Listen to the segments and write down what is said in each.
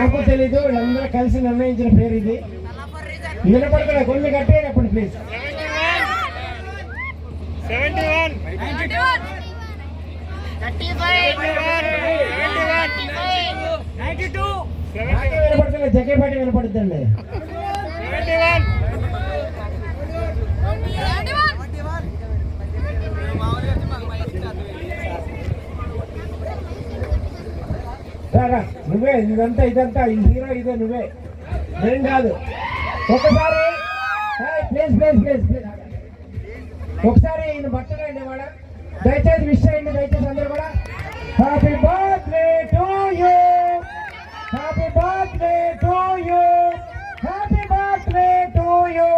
నాకు తెలీదు, అందరూ కలిసి నిర్ణయించిన పేరు ఇది. వినపడుతున్నా, కొన్ని కట్టేటప్పుడు ప్లీజ్. 71 91 35 92 వినపడుతున్నా, జకేపాటి వినపడుతుందండి. 71 నువ్వే ఇదంతా ఈ హీరో ఇదే, నువ్వే నేను కాదు. ఒకసారి ప్లీజ్ ప్లీజ్ ప్లీజ్ ప్లీజ్ ఒకసారి ఈయన బట్టలండి వాడ, దయచేసి విష్ చేయండి దయచేసి అందరూ కూడా. Happy birthday to you, happy birthday to you, happy birthday to you.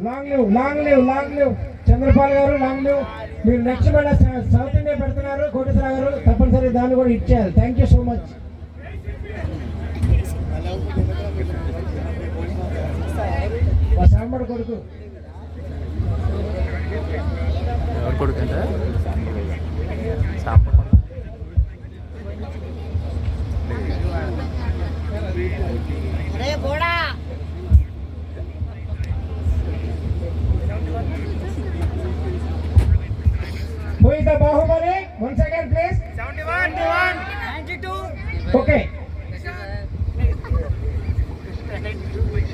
Long live long live long live Chanderpaul గారు, లాంగ్ లివ్. మీరు నెక్స్ట్ మళ్ళీ సౌత్ ఇండియా పెడుతున్నారు కోటేశ్వర గారు, తప్పనిసరి దాన్ని కూడా ఇచ్చేయాలి. Thank you so much. మా సాంబడు కొడుకు కొడుకు అంటే Who is the Bahubali? Once again, please. 71 92 Okay.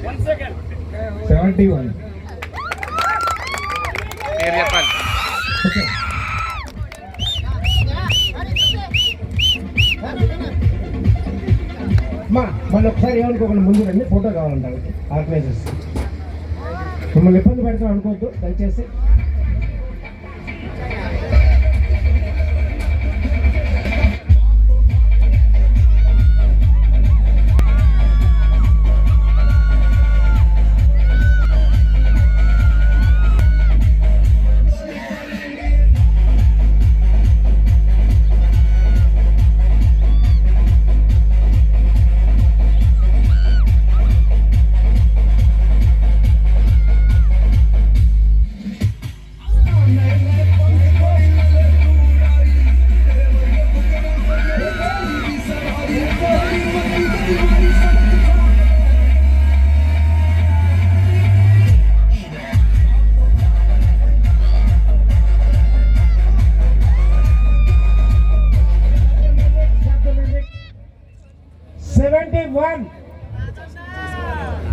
1 second 71. పేరు చెప్పాలి. Okay. మళ్ళీ ఒకసారి ఏమనుకోకుండా ముందు రండి, ఫోటో కావాలంటారు ఆర్గనైజర్స్. మిమ్మల్ని ఇబ్బంది పెడతాం అనుకోవద్దు దయచేసి.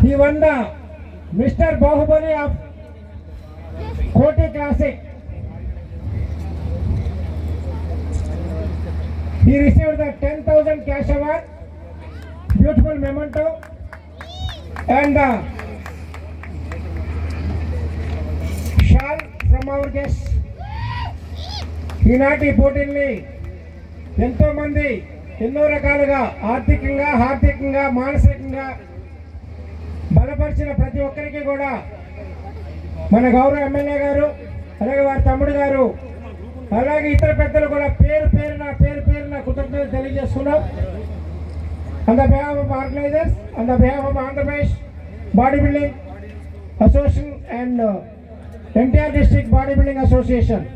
He won the Mr. Bahubali of Koti Classic. He received the 10,000 cash award, beautiful memento, and the shawl from our guests. ఈనాటి పోటీల్ని ఎంతో మంది ఎన్నో రకాలుగా ఆర్థికంగా మానసికంగా బలపరిచిన ప్రతి ఒక్కరికి కూడా మన గౌరవ ఎమ్మెల్యే గారు, అలాగే వారి తమ్ముడు గారు, అలాగే ఇతర పెద్దలు కూడా పేరు పేరున కృతజ్ఞతలు తెలియజేస్తున్నాం. On the behalf of organisers, on the behalf of Andhra Pradesh body building association and NTR district body building association.